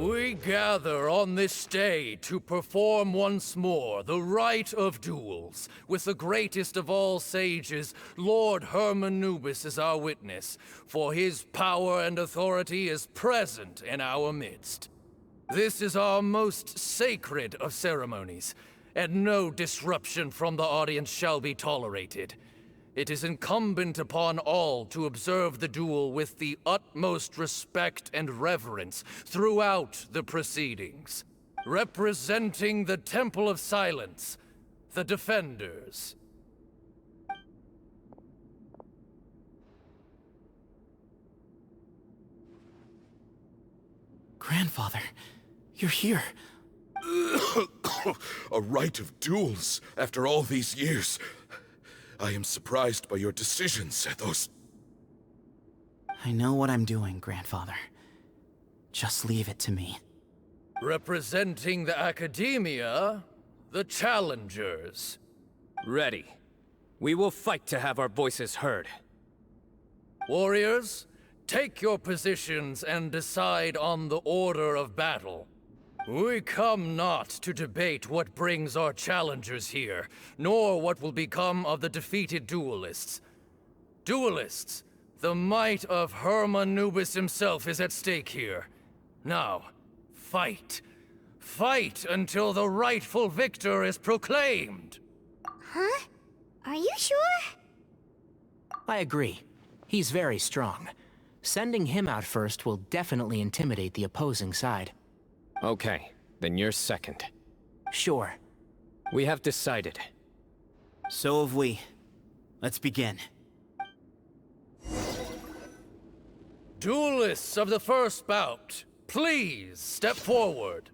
We gather on this day to perform once more the rite of duels, with the greatest of all sages, Lord Hermanubis, as our witness, for his power and authority is present in our midst. This is our most sacred of ceremonies, and no disruption from the audience shall be tolerated. It is incumbent upon all to observe the duel with the utmost respect and reverence throughout the proceedings. Representing the Temple of Silence, the Defenders. Grandfather, you're here. A rite of duels after all these years. I am surprised by your decision, Sethos. I know what I'm doing, Grandfather. Just leave it to me. Representing the Academia, the Challengers. Ready. We will fight to have our voices heard. Warriors, take your positions and decide on the order of battle. We come not to debate what brings our challengers here, nor what will become of the defeated duelists. Duelists, the might of Hermanubis himself is at stake here. Now, fight. Fight until the rightful victor is proclaimed. Huh? Are you sure? I agree. He's very strong. Sending him out first will definitely intimidate the opposing side. Okay, then you're second. Sure. We have decided. So have we. Let's begin. Duelists of the first bout, please step forward.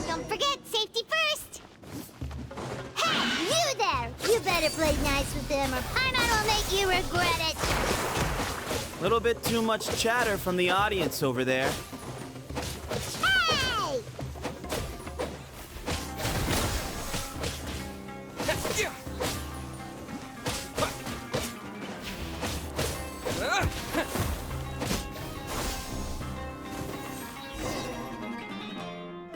Don't forget, safety first! Hey, you there! You better play nice with him or Paimon will make you regret it! Little bit too much chatter from the audience over there. Hey!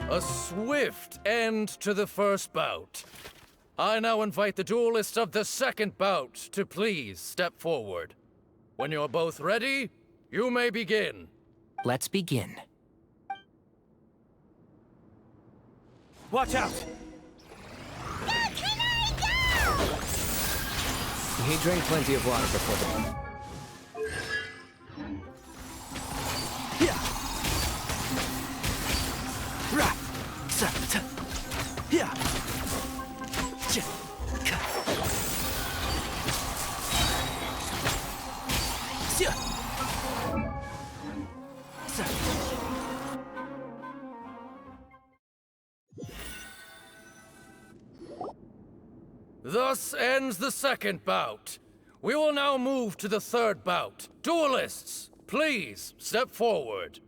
A swift end to the first bout. I now invite the duelists of the second bout to please step forward. When you're both ready, you may begin. Let's begin. Watch out! Go, Canary, go! He drank plenty of water before the... Thus ends the second bout. We will now move to the third bout. Duelists, please step forward.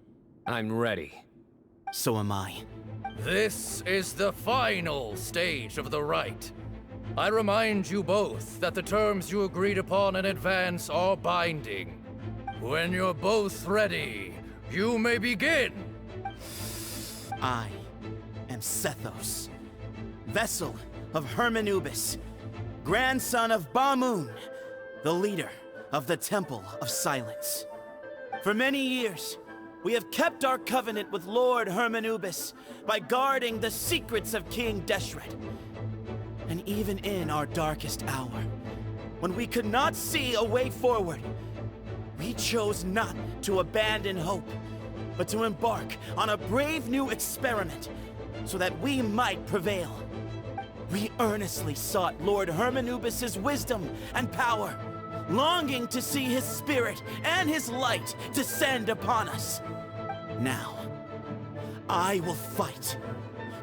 I'm ready. So am I. This is the final stage of the rite. I remind you both that the terms you agreed upon in advance are binding. When you're both ready, you may begin. I am Sethos, vessel of Hermanubis, grandson of Bamoon, the leader of the Temple of Silence. For many years, we have kept our covenant with Lord Hermanubis by guarding the secrets of King Deshret. And even in our darkest hour, when we could not see a way forward, we chose not to abandon hope, but to embark on a brave new experiment so that we might prevail. We earnestly sought Lord Hermanubis' wisdom and power, longing to see his spirit and his light descend upon us. Now, I will fight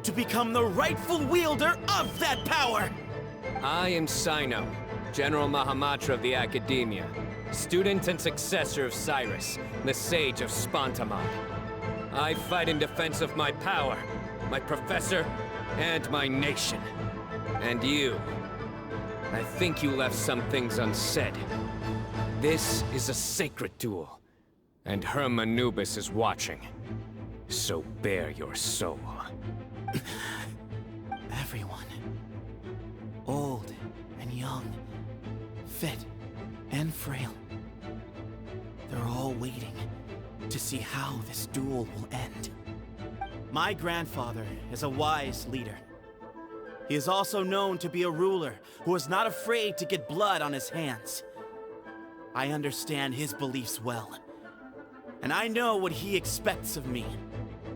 to become the rightful wielder of that power! I am Cyno, General Mahamatra of the Academia, student and successor of Cyrus, the Sage of Spontamon. I fight in defense of my power, my professor, and my nation. And you. I think you left some things unsaid. This is a sacred duel, and Hermanubis is watching. So bare your soul. Everyone, old and young, fit and frail, they're all waiting to see how this duel will end. My grandfather is a wise leader. He is also known to be a ruler who is not afraid to get blood on his hands. I understand his beliefs well, and I know what he expects of me.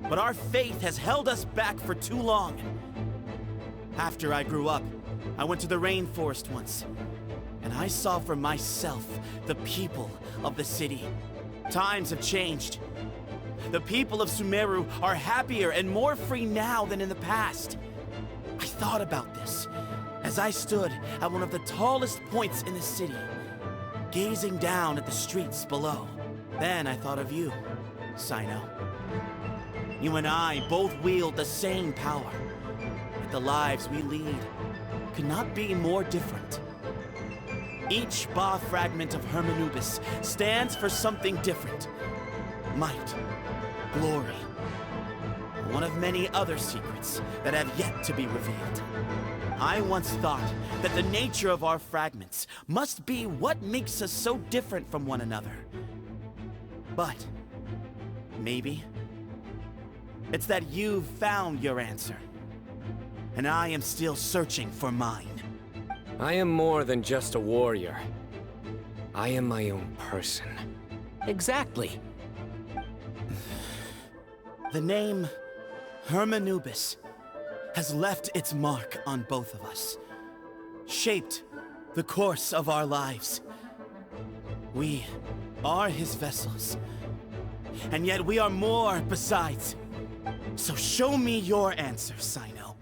But our faith has held us back for too long. After I grew up, I went to the rainforest once, and I saw for myself the people of the city. Times have changed. The people of Sumeru are happier and more free now than in the past. I thought about this as I stood at one of the tallest points in the city, gazing down at the streets below. Then I thought of you, Cyno. You and I both wield the same power, but the lives we lead could not be more different. Each Ba fragment of Hermanubis stands for something different. Might, glory, one of many other secrets that have yet to be revealed. I once thought that the nature of our fragments must be what makes us so different from one another. But maybe it's that you've found your answer, and I am still searching for mine. I am more than just a warrior. I am my own person. Exactly. The name Hermanubis has left its mark on both of us, shaped the course of our lives. We are his vessels, and yet we are more besides. So show me your answer, Cyno.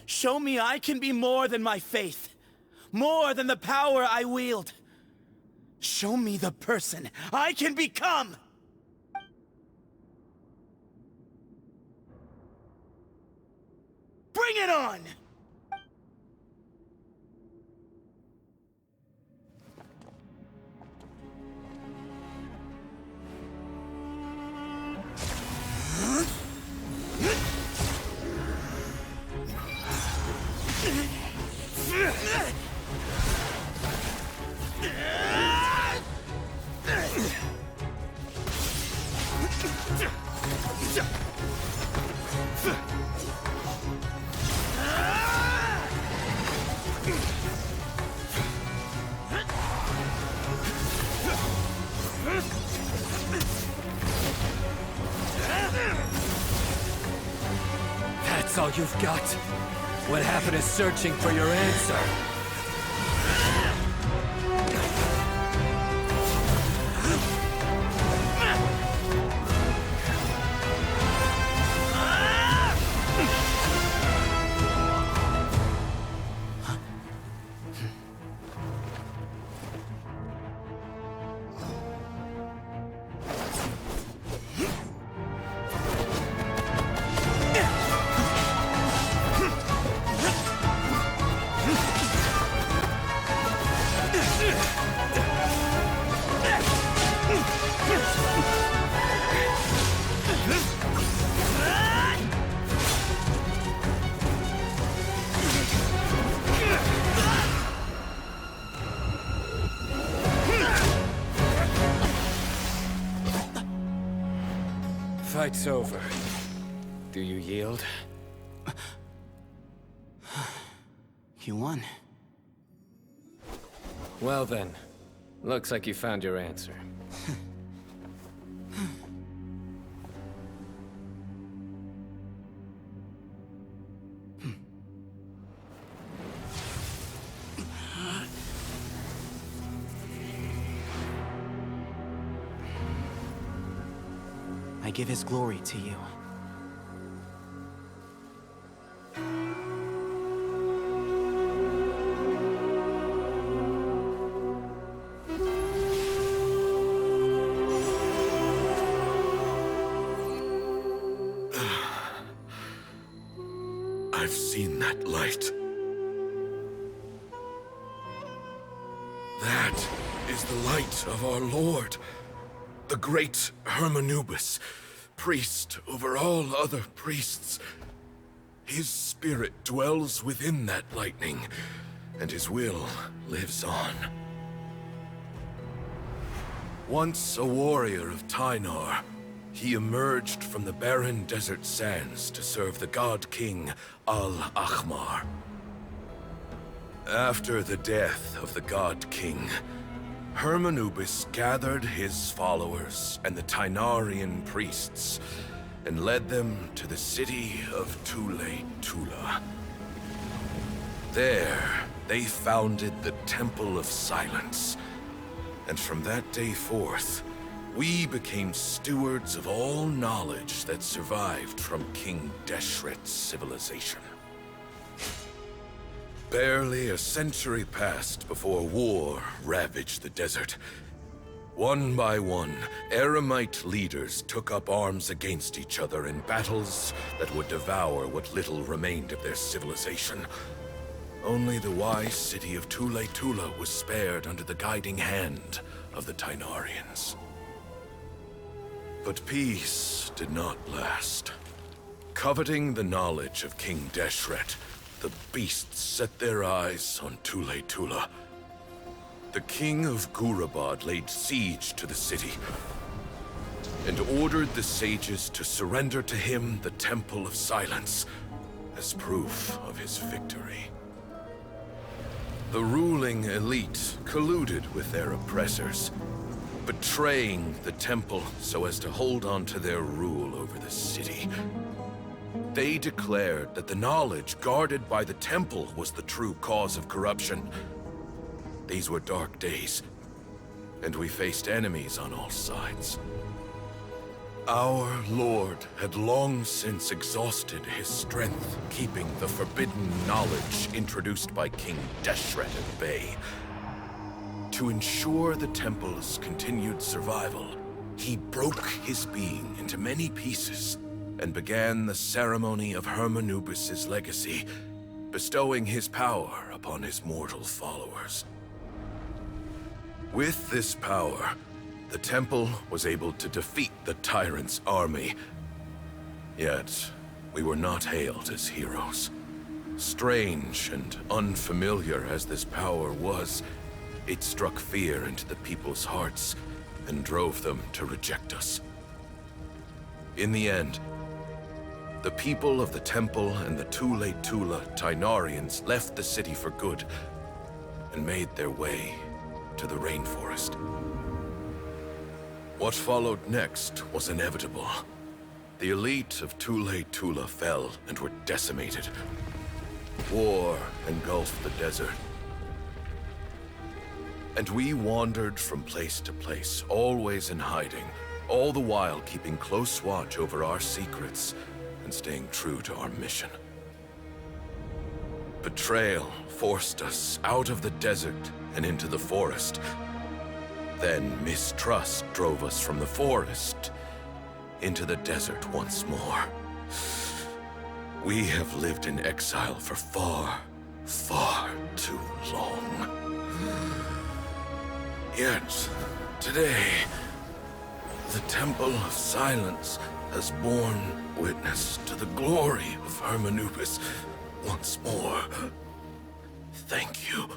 Show me I can be more than my faith, more than the power I wield. Show me the person I can become! Bring it on! That's all you've got? What happened is searching for your answer. Fight's over. Do you yield? You won. Well then, looks like you found your answer. I give his glory to you. I've seen that light. is the light of our Lord, the great Hermanubis, priest over all other priests. His spirit dwells within that lightning, and his will lives on. Once a warrior of Tynar, he emerged from the barren desert sands to serve the god king Al-Ahmar. After the death of the god king, Hermanubis gathered his followers and the Tynarian priests and led them to the city of Tule-Tula. There, they founded the Temple of Silence, and from that day forth, we became stewards of all knowledge that survived from King Deshret's civilization. Barely a century passed before war ravaged the desert. One by one, Eremite leaders took up arms against each other in battles that would devour what little remained of their civilization. Only the wise city of Tule-Tula was spared under the guiding hand of the Tynarians. But peace did not last. Coveting the knowledge of King Deshret, the beasts set their eyes on Tule-Tula. The king of Gurabad laid siege to the city and ordered the sages to surrender to him the Temple of Silence as proof of his victory. The ruling elite colluded with their oppressors, betraying the temple so as to hold on to their rule over the city. They declared that the knowledge guarded by the temple was the true cause of corruption. These were dark days, and we faced enemies on all sides. Our Lord had long since exhausted his strength, keeping the forbidden knowledge introduced by King Deshret at bay. To ensure the temple's continued survival, he broke his being into many pieces and began the ceremony of Hermanubis' legacy, bestowing his power upon his mortal followers. With this power, the temple was able to defeat the tyrant's army. Yet, we were not hailed as heroes. Strange and unfamiliar as this power was, it struck fear into the people's hearts and drove them to reject us. In the end, the people of the temple and the Tule-Tula Tynarians left the city for good and made their way to the rainforest. What followed next was inevitable. The elite of Tule-Tula fell and were decimated. War engulfed the desert. And we wandered from place to place, always in hiding, all the while keeping close watch over our secrets and staying true to our mission. Betrayal forced us out of the desert and into the forest. Then mistrust drove us from the forest into the desert once more. We have lived in exile for far, far too long. Yet, today, the Temple of Silence has borne witness to the glory of Hermanubis once more. Thank you.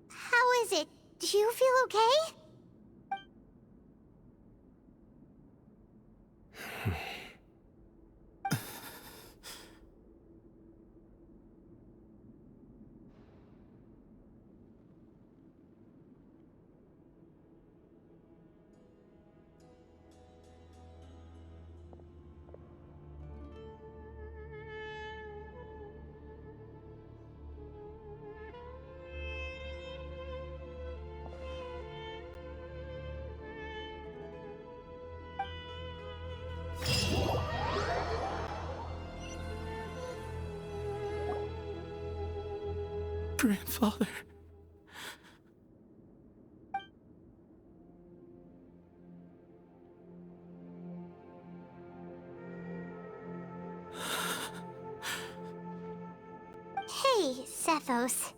How is it? Do you feel okay? Grandfather. okay, Sethos.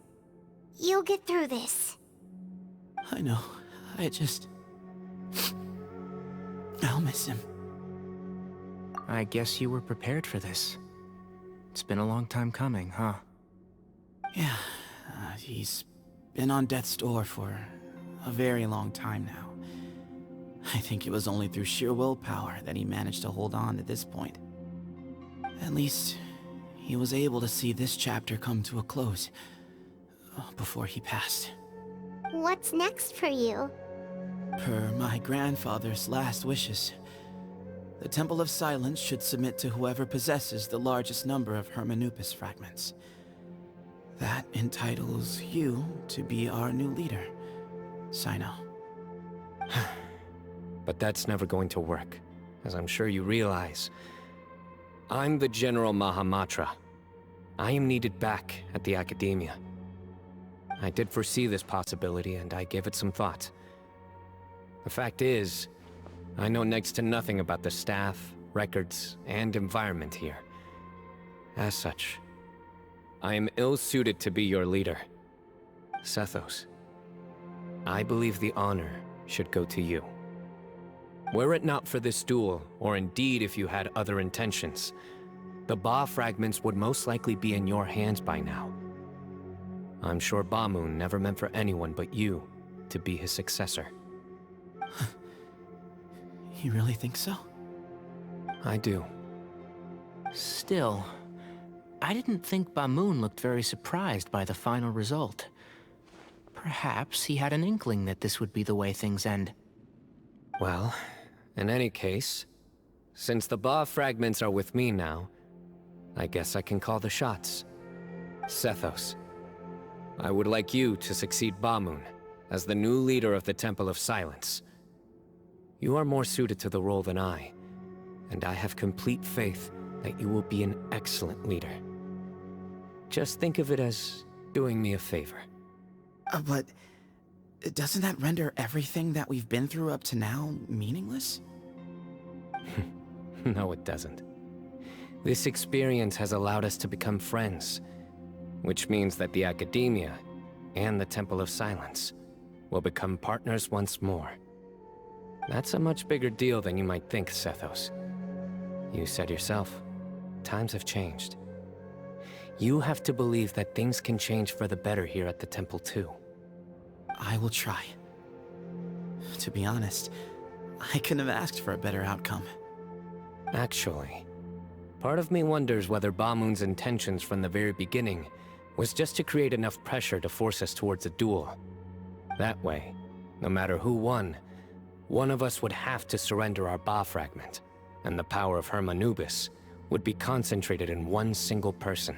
You'll get through this. I know. I'll miss him. I guess you were prepared for this. It's been a long time coming, huh? Yeah, he's been on death's door for a very long time now. I think it was only through sheer willpower that he managed to hold on to this point. At least, he was able to see this chapter come to a close before he passed. What's next for you? Per my grandfather's last wishes, the Temple of Silence should submit to whoever possesses the largest number of Hermanupis fragments. That entitles you to be our new leader, Cyno. But that's never going to work, as I'm sure you realize. I'm the General Mahamatra. I am needed back at the Academia. I did foresee this possibility, and I gave it some thought. The fact is, I know next to nothing about the staff, records, and environment here. As such, I am ill-suited to be your leader. Sethos, I believe the honor should go to you. Were it not for this duel, or indeed if you had other intentions, the Ba fragments would most likely be in your hands by now. I'm sure Bamoon never meant for anyone but you to be his successor. You really think so? I do. Still, I didn't think Bamoon looked very surprised by the final result. Perhaps he had an inkling that this would be the way things end. Well, in any case, since the Ba fragments are with me now, I guess I can call the shots. Sethos, I would like you to succeed Bamoon as the new leader of the Temple of Silence. You are more suited to the role than I, and I have complete faith that you will be an excellent leader. Just think of it as doing me a favor. But doesn't that render everything that we've been through up to now meaningless? No, it doesn't. This experience has allowed us to become friends, which means that the Academia and the Temple of Silence will become partners once more. That's a much bigger deal than you might think, Sethos. You said yourself, times have changed. You have to believe that things can change for the better here at the Temple too. I will try. To be honest, I couldn't have asked for a better outcome. Actually, part of me wonders whether Bamoon's intentions from the very beginning was just to create enough pressure to force us towards a duel. That way, no matter who won, one of us would have to surrender our Ba fragment, and the power of Hermanubis would be concentrated in one single person.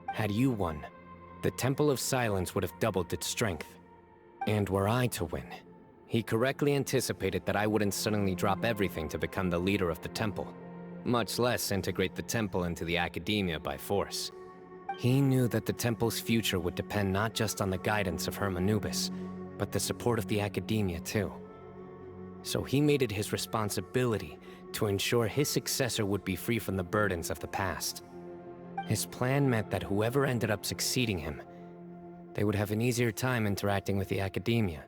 Had you won, the Temple of Silence would have doubled its strength. And were I to win, he correctly anticipated that I wouldn't suddenly drop everything to become the leader of the Temple, much less integrate the Temple into the Academia by force. He knew that the Temple's future would depend not just on the guidance of Hermanubis, but the support of the Academia too. So he made it his responsibility to ensure his successor would be free from the burdens of the past. His plan meant that whoever ended up succeeding him, they would have an easier time interacting with the Academia.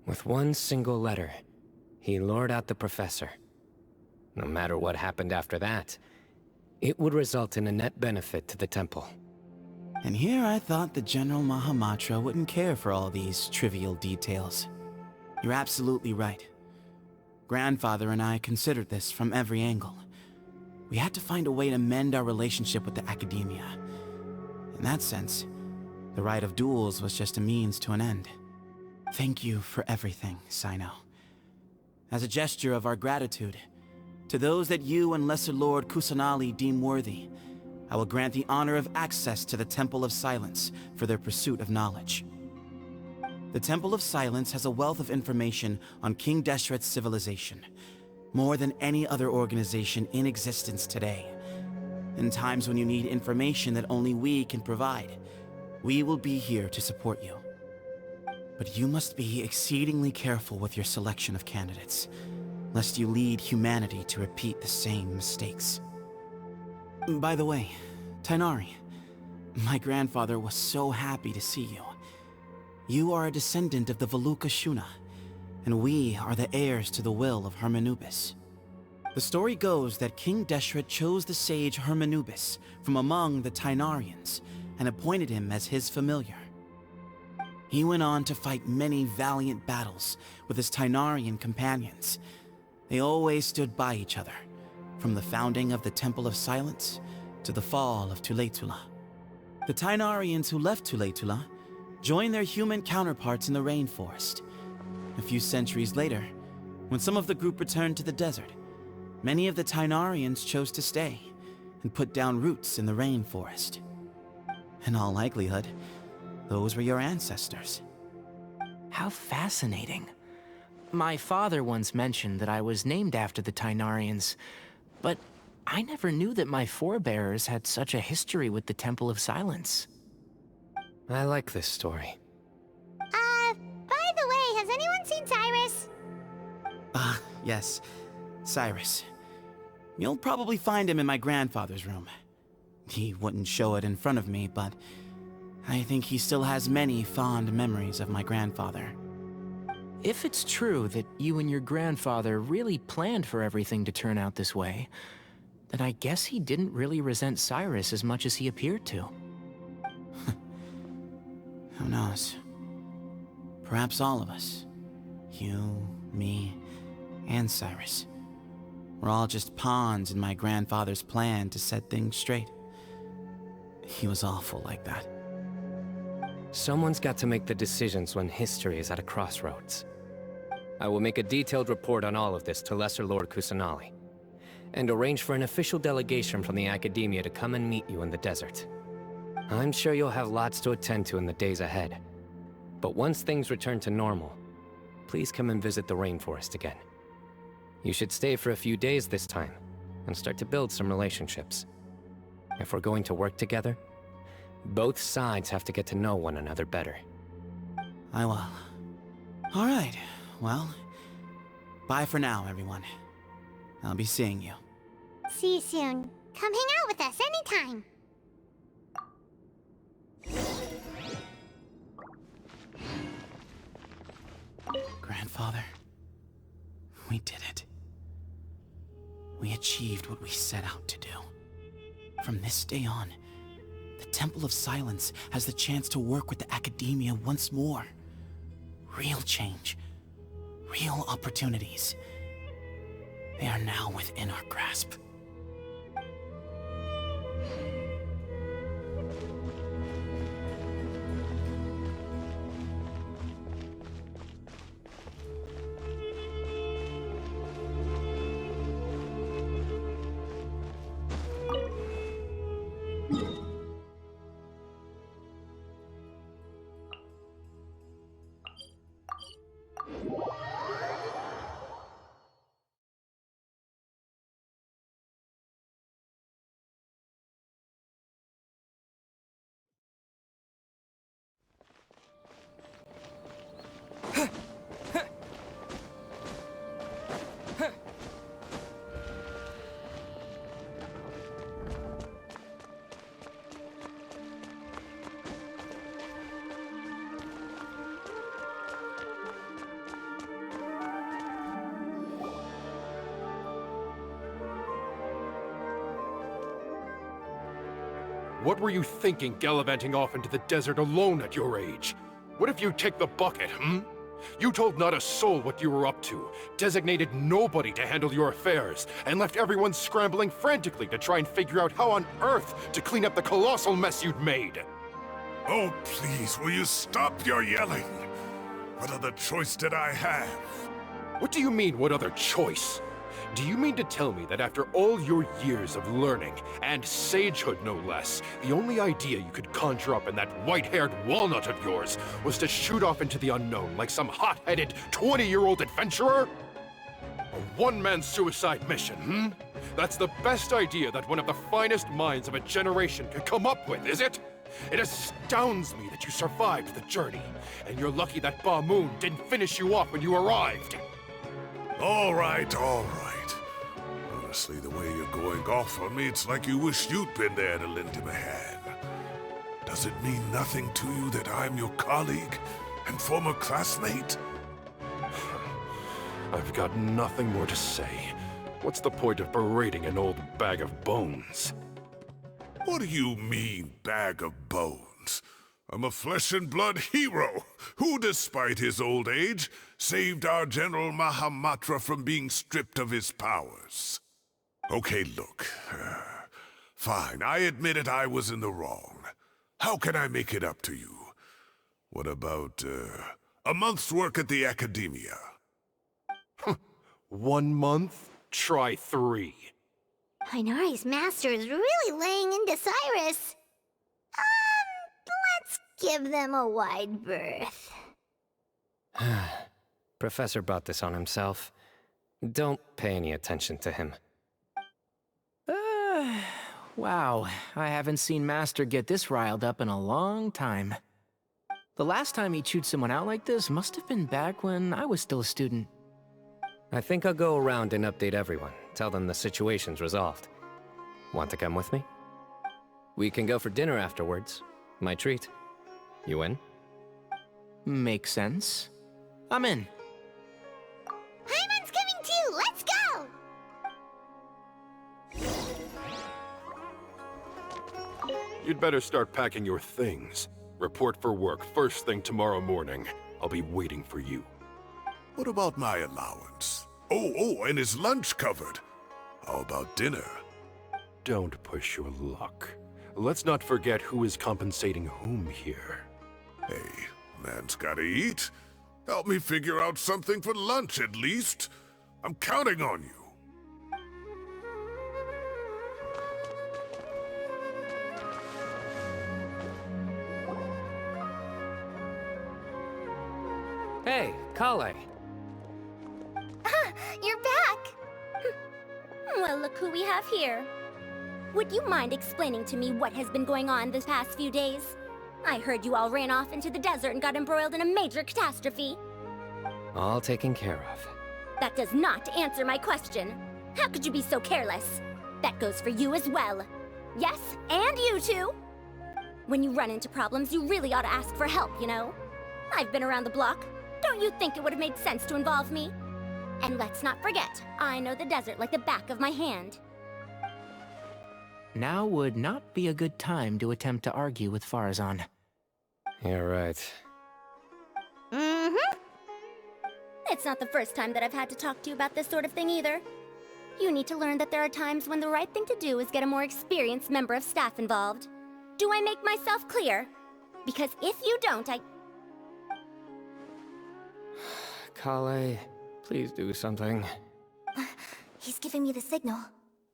With one single letter, he lured out the professor. No matter what happened after that, it would result in a net benefit to the Temple. And here I thought the General Mahamatra wouldn't care for all these trivial details. You're absolutely right. Grandfather and I considered this from every angle. We had to find a way to mend our relationship with the Academia. In that sense, the right of duels was just a means to an end. Thank you for everything, Cyno. As a gesture of our gratitude, to those that you and Lesser Lord Kusanali deem worthy, I will grant the honor of access to the Temple of Silence for their pursuit of knowledge. The Temple of Silence has a wealth of information on King Deshret's civilization, more than any other organization in existence today. In times when you need information that only we can provide, we will be here to support you. But you must be exceedingly careful with your selection of candidates, lest you lead humanity to repeat the same mistakes. By the way, Tainari, my grandfather was so happy to see you. You are a descendant of the Veluca Shuna, and we are the heirs to the will of Hermanubis. The story goes that King Deshret chose the sage Hermanubis from among the Tainarians and appointed him as his familiar. He went on to fight many valiant battles with his Tainarian companions. They always stood by each other, from the founding of the Temple of Silence to the fall of Tuletula. The Tainarians who left Tuletula joined their human counterparts in the rainforest. A few centuries later, when some of the group returned to the desert, many of the Tainarians chose to stay and put down roots in the rainforest. In all likelihood, those were your ancestors. How fascinating. My father once mentioned that I was named after the Tainarians, but I never knew that my forebears had such a history with the Temple of Silence. I like this story. By the way, has anyone seen Cyrus? Yes, Cyrus. You'll probably find him in my grandfather's room. He wouldn't show it in front of me, but I think he still has many fond memories of my grandfather. If it's true that you and your grandfather really planned for everything to turn out this way, then I guess he didn't really resent Cyrus as much as he appeared to. Who knows? Perhaps all of us. You, me, and Cyrus. We're all just pawns in my grandfather's plan to set things straight. He was awful like that. Someone's got to make the decisions when history is at a crossroads. I will make a detailed report on all of this to Lesser Lord Kusanali, and arrange for an official delegation from the Academia to come and meet you in the desert. I'm sure you'll have lots to attend to in the days ahead. But once things return to normal, please come and visit the rainforest again. You should stay for a few days this time, and start to build some relationships. If we're going to work together, both sides have to get to know one another better. I will. All right, well, bye for now, everyone. I'll be seeing you. See you soon. Come hang out with us anytime. Grandfather, we did it. We achieved what we set out to do. From this day on, the Temple of Silence has the chance to work with the Academia once more. Real change. Real opportunities. They are now within our grasp. What were you thinking, gallivanting off into the desert alone at your age? What if you take the bucket, You told not a soul what you were up to, designated nobody to handle your affairs, and left everyone scrambling frantically to try and figure out how on earth to clean up the colossal mess you'd made. Oh, please, will you stop your yelling? What other choice did I have? What do you mean, what other choice? Do you mean to tell me that after all your years of learning, and sagehood no less, the only idea you could conjure up in that white-haired walnut of yours was to shoot off into the unknown like some hot-headed 20-year-old adventurer? A one-man suicide mission, That's the best idea that one of the finest minds of a generation could come up with, is it? It astounds me that you survived the journey, and you're lucky that Ba Moon didn't finish you off when you arrived. All right, all right. Honestly, the way you're going off on me, it's like you wish you'd been there to lend him a hand. Does it mean nothing to you that I'm your colleague and former classmate? I've got nothing more to say. What's the point of berating an old bag of bones? What do you mean, bag of bones? I'm a flesh and blood hero who, despite his old age, saved our General Mahamatra from being stripped of his powers. Okay, look. Fine, I admit it, I was in the wrong. How can I make it up to you? What about, a month's work at the Academia? 1 month? Try 3. Hinari's master is really laying into Cyrus. Let's give them a wide berth. Professor brought this on himself. Don't pay any attention to him. Wow, I haven't seen Master get this riled up in a long time. The last time he chewed someone out like this must have been back when I was still a student. I think I'll go around and update everyone. Tell them the situation's resolved. Want to come with me? We can go for dinner afterwards. My treat. You in? Makes sense. I'm in. Hyman's coming too! Let's go! You'd better start packing your things. Report for work first thing tomorrow morning. I'll be waiting for you. What about my allowance? Oh, and is lunch covered? How about dinner? Don't push your luck. Let's not forget who is compensating whom here. Hey, man's gotta eat. Help me figure out something for lunch at least. I'm counting on you. Hey, Kale. You're back! Well, look who we have here. Would you mind explaining to me what has been going on this past few days? I heard you all ran off into the desert and got embroiled in a major catastrophe. All taken care of. That does not answer my question. How could you be so careless? That goes for you as well. Yes, and you too. When you run into problems, you really ought to ask for help, you know? I've been around the block. Don't you think it would have made sense to involve me? And let's not forget, I know the desert like the back of my hand. Now would not be a good time to attempt to argue with Farazan. You're right. Mm-hmm. It's not the first time that I've had to talk to you about this sort of thing either. You need to learn that there are times when the right thing to do is get a more experienced member of staff involved. Do I make myself clear? Because if you don't, Kale, please do something. He's giving me the signal.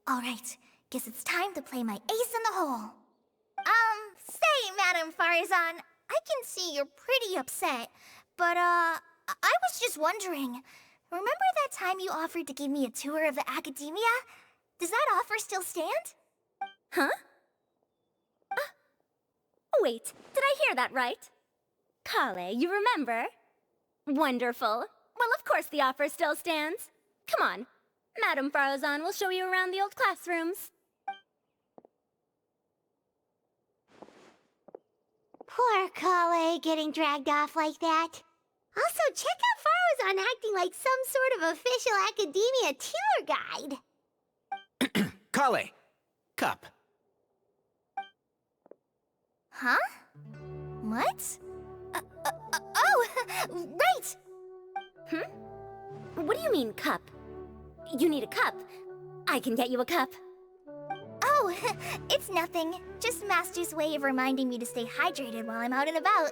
All right, guess it's time to play my ace in the hole. Say, Madam Farazan, I can see you're pretty upset, but, I was just wondering, remember that time you offered to give me a tour of the Academia? Does that offer still stand? Huh? Wait, did I hear that right? Kale, you remember? Wonderful. Well, of course the offer still stands. Come on. Madam Farazan will show you around the old classrooms. Poor Kale getting dragged off like that. Also, check out Farazan acting like some sort of official Academia tour guide. Kale! Cup. Huh? What? Oh, right! What do you mean, cup? You need a cup. I can get you a cup. Oh, it's nothing. Just Master's way of reminding me to stay hydrated while I'm out and about.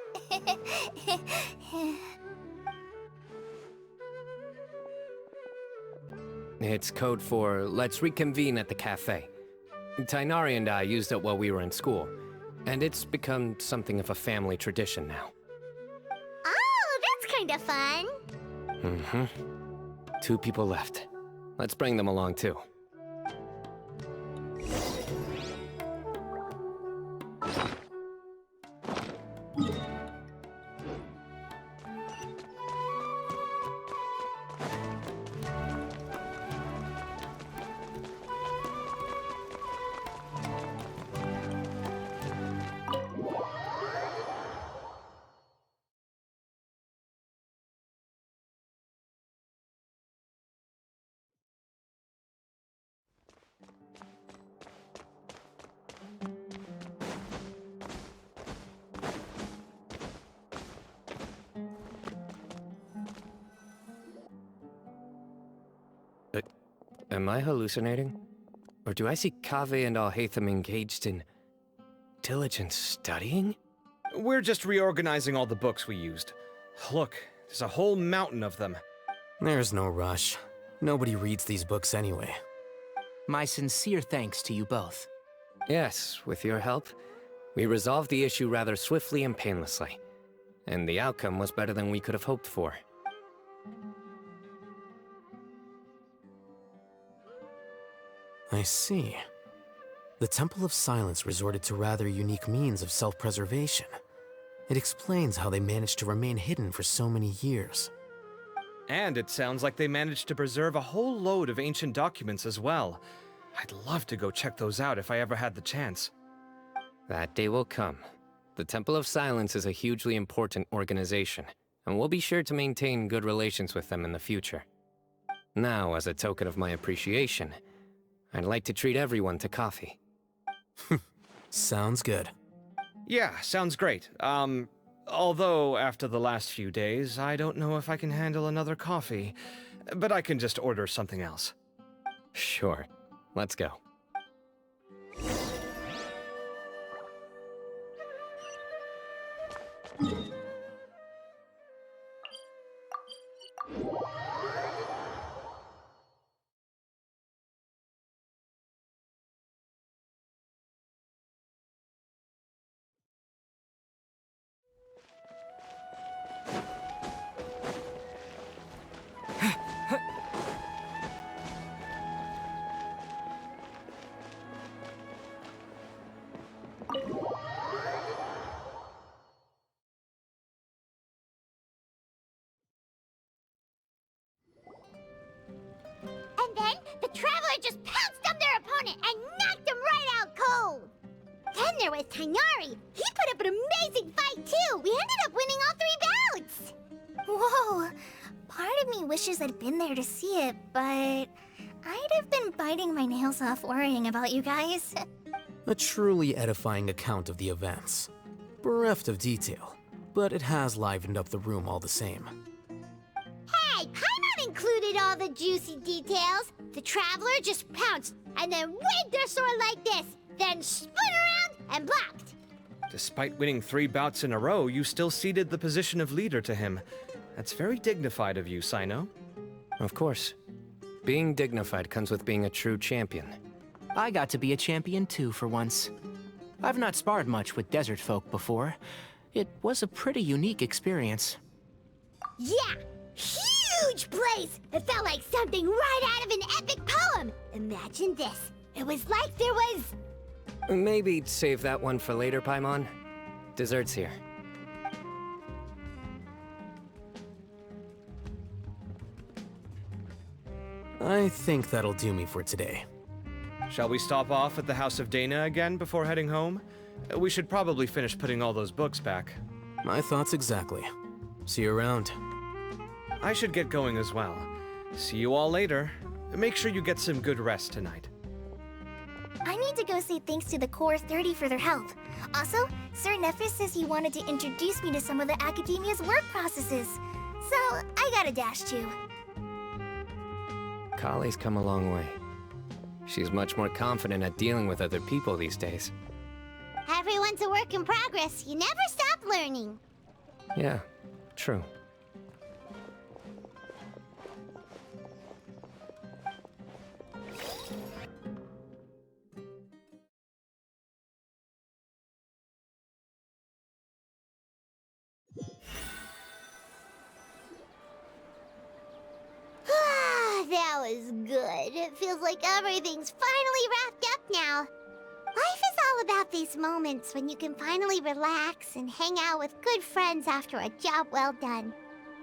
It's code for let's reconvene at the cafe. Tainari and I used it while we were in school, and it's become something of a family tradition now. Oh, that's kind of fun. Mm-hmm. 2 people left. Let's bring them along too. Am I hallucinating? Or do I see Kaveh and Alhaitham engaged in diligent studying? We're just reorganizing all the books we used. Look, there's a whole mountain of them. There's no rush. Nobody reads these books anyway. My sincere thanks to you both. Yes, with your help, we resolved the issue rather swiftly and painlessly. And the outcome was better than we could have hoped for. I see. The Temple of Silence resorted to rather unique means of self-preservation. It explains how they managed to remain hidden for so many years. And it sounds like they managed to preserve a whole load of ancient documents as well. I'd love to go check those out if I ever had the chance. That day will come. The Temple of Silence is a hugely important organization, and we'll be sure to maintain good relations with them in the future. Now, as a token of my appreciation, I'd like to treat everyone to coffee. Sounds good. Yeah, sounds great. Although after the last few days, I don't know if I can handle another coffee. But I can just order something else. Sure. Let's go. And then the Traveler just pounced on their opponent and knocked him right out cold. Then there was Tighnari. He put up an amazing fight too. We ended up winning all 3 bouts. Whoa. Part of me wishes I'd been there to see it, but I'd have been biting my nails off worrying about you guys. A truly edifying account of the events. Bereft of detail, but it has livened up the room all the same. Hey, Paimon included all the juicy details. The Traveler just pounced and then waved their sword like this, then spun around and blocked. Despite winning 3 bouts in a row, you still ceded the position of leader to him. That's very dignified of you, Cyno. Of course. Being dignified comes with being a true champion. I got to be a champion too for once. I've not sparred much with desert folk before. It was a pretty unique experience. Yeah, huge place! It felt like something right out of an epic poem. Imagine this. It was like there was... Maybe save that one for later, Paimon. Dessert's here. I think that'll do me for today. Shall we stop off at the House of Dana again before heading home? We should probably finish putting all those books back. My thoughts exactly. See you around. I should get going as well. See you all later. Make sure you get some good rest tonight. I need to go say thanks to the Core 30 for their help. Also, Sir Nephis says he wanted to introduce me to some of the Academia's work processes. So, I gotta dash too. Kali's come a long way. She's much more confident at dealing with other people these days. Everyone's a work in progress. You never stop learning. Yeah, true. That was good. It feels like everything's finally wrapped up now. Life is all about these moments when you can finally relax and hang out with good friends after a job well done.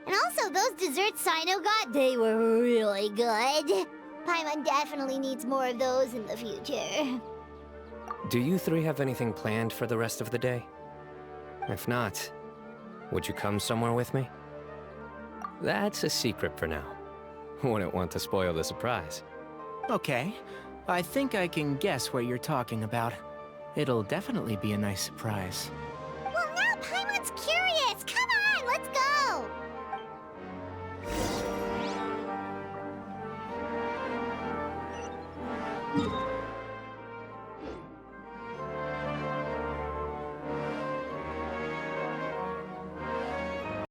And also, those desserts Cyno got, they were really good. Paimon definitely needs more of those in the future. Do you 3 have anything planned for the rest of the day? If not, would you come somewhere with me? That's a secret for now. Wouldn't want to spoil the surprise. Okay. I think I can guess what you're talking about. It'll definitely be a nice surprise.